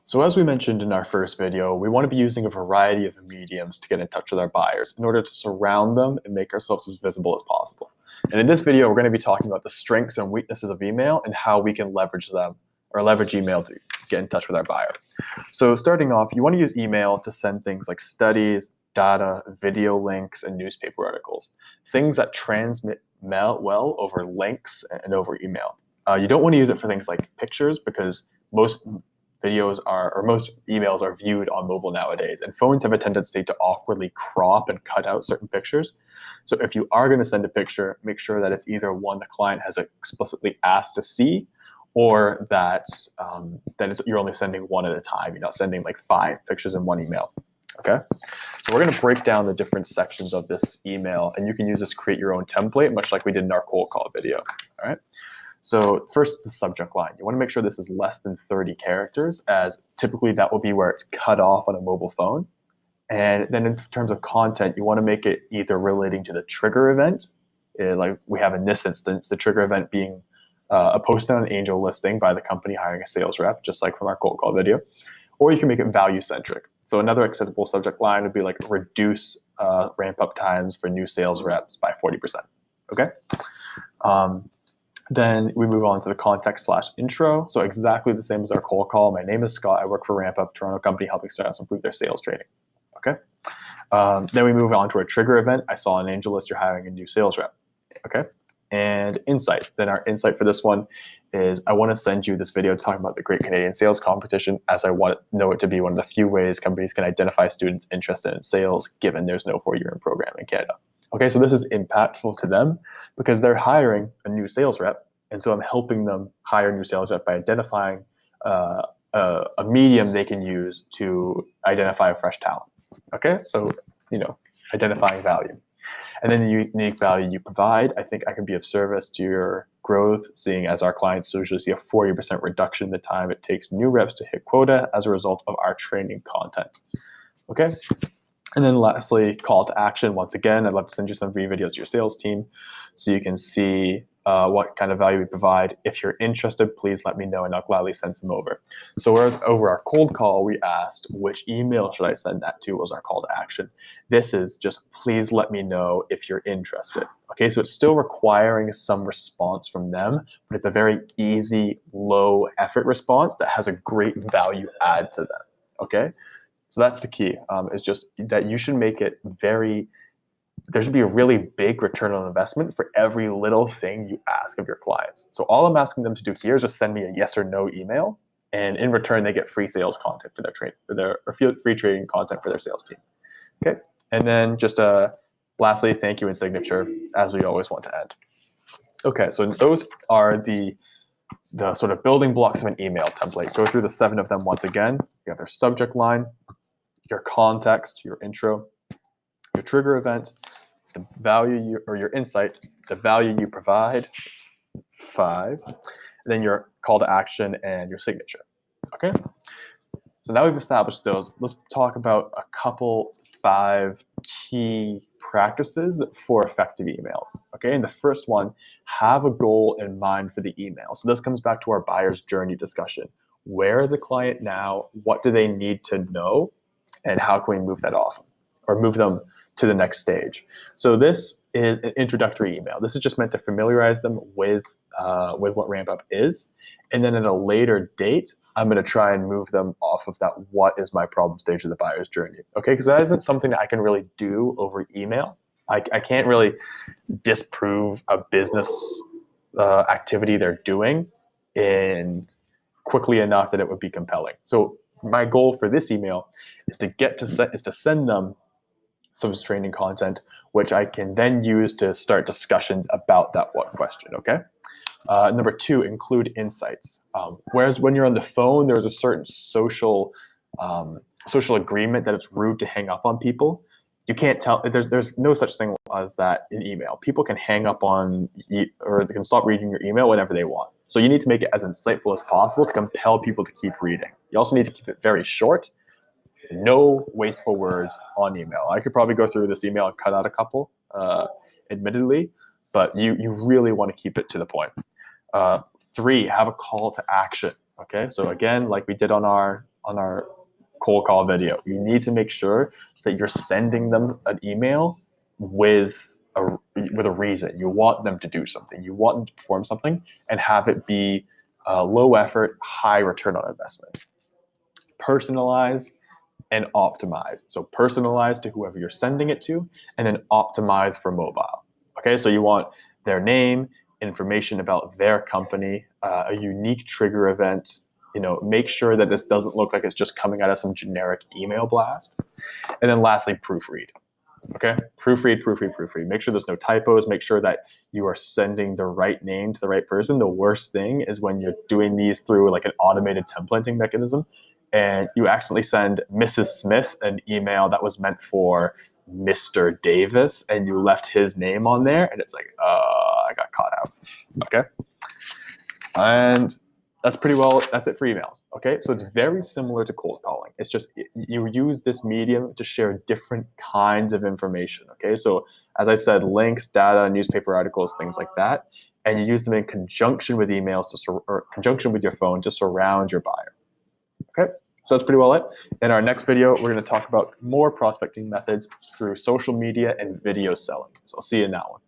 So as we mentioned in our first video, we want to be using a variety of mediums to get in touch with our buyers in order to surround them and make ourselves as visible as possible. And in this video, we're going to be talking about the strengths and weaknesses of email and how we can leverage them or leverage email to get in touch with our buyer. So starting off, you want to use email to send things like studies, data, video links, and newspaper articles, things that transmit well over links and over email. You don't want to use it for things like pictures because most most emails are viewed on mobile nowadays, and phones have a tendency to awkwardly crop and cut out certain pictures. So if you are going to send a picture, make sure that it's either one the client has explicitly asked to see, or that you're only sending one at a time. You're not sending like 5 pictures in one email. Okay, so we're going to break down the different sections of this email, and you can use this to create your own template, much like we did in our cold call video. All right. So first, the subject line. You want to make sure this is less than 30 characters, as typically that will be where it's cut off on a mobile phone. And then in terms of content, you want to make it either relating to the trigger event, like we have in this instance, the trigger event being a post on an angel listing by the company hiring a sales rep, just like from our cold call video, or you can make it value centric. So another acceptable subject line would be like reduce ramp up times for new sales reps by 40%. Okay. Then we move on to the context/intro. So exactly the same as our cold call. My name is Scott. I work for RampUp, Toronto company helping startups improve their sales training. Okay. Then we move on to our trigger event. I saw an angel list. You're hiring a new sales rep. Okay. And insight. Then our insight for this one is I want to send you this video talking about the Great Canadian Sales Competition, as I know it to be one of the few ways companies can identify students interested in sales, given there's no 4-year program in Canada. Okay, so this is impactful to them because they're hiring a new sales rep, and so I'm helping them hire a new sales rep by identifying a medium they can use to identify a fresh talent. Okay, so identifying value. And then the unique value you provide, I think I can be of service to your growth, seeing as our clients usually see a 40% reduction in the time it takes new reps to hit quota as a result of our training content. Okay. And then lastly, call to action. Once again, I'd love to send you some free videos to your sales team so you can see what kind of value we provide. If you're interested, please let me know and I'll gladly send some over. So whereas over our cold call, we asked which email should I send that to was our call to action. This is just please let me know if you're interested. Okay, so it's still requiring some response from them, but it's a very easy, low effort response that has a great value add to them. Okay. So that's the key, is just that you should make it there should be a really big return on investment for every little thing you ask of your clients. So all I'm asking them to do here is just send me a yes or no email, and in return, they get free sales content or free trading content for their sales team. Okay. And then just lastly, thank you and signature, as we always want to end. Okay. So those are the sort of building blocks of an email template. Go through the 7 of them once again. You have their subject line, your context, your intro, your trigger event, the value or your insight, the value you provide, it's 5, and then your call to action and your signature. Okay. So now we've established those. Let's talk about a couple 5 key practices for effective emails. Okay. And the first one, have a goal in mind for the email. So this comes back to our buyer's journey discussion. Where is the client now? What do they need to know? And how can we move that off or move them to the next stage? So this is an introductory email. This is just meant to familiarize them with what RampUp is. And then at a later date, I'm going to try and move them off of that what is my problem stage of the buyer's journey. Okay, because that isn't something that I can really do over email. I can't really disprove a business activity they're doing in quickly enough that it would be compelling. So my goal for this email is to send them some training content, which I can then use to start discussions about that what question. Okay. Number 2, include insights. Whereas when you're on the phone, there's a certain social agreement that it's rude to hang up on people. You can't tell. There's no such thing as that in email. People can hang up on or they can stop reading your email whenever they want. So you need to make it as insightful as possible to compel people to keep reading. You also need to keep it very short. No wasteful words on email. I could probably go through this email and cut out a couple, admittedly, but you really want to keep it to the point. 3, have a call to action. Okay, so again, like we did on our on our cold call video. You need to make sure that you're sending them an email with a reason. You want them to do something. You want them to perform something, and have it be low effort, high return on investment. Personalize and optimize. So personalize to whoever you're sending it to, and then optimize for mobile. Okay, so you want their name, information about their company, a unique trigger event. Make sure that this doesn't look like it's just coming out of some generic email blast. And then lastly, proofread. Okay, proofread. Make sure there's no typos. Make sure that you are sending the right name to the right person. The worst thing is when you're doing these through like an automated templating mechanism, and you accidentally send Mrs. Smith an email that was meant for Mr. Davis, and you left his name on there, and it's like, I got caught out. Okay, and that's it for emails. Okay, so it's very similar to cold calling. It's just you use this medium to share different kinds of information. Okay, so as I said, links, data, newspaper articles, things like that, and you use them in conjunction with emails or conjunction with your phone to surround your buyer. Okay, so that's pretty well it. In our next video, we're going to talk about more prospecting methods through social media and video selling. So I'll see you in that one.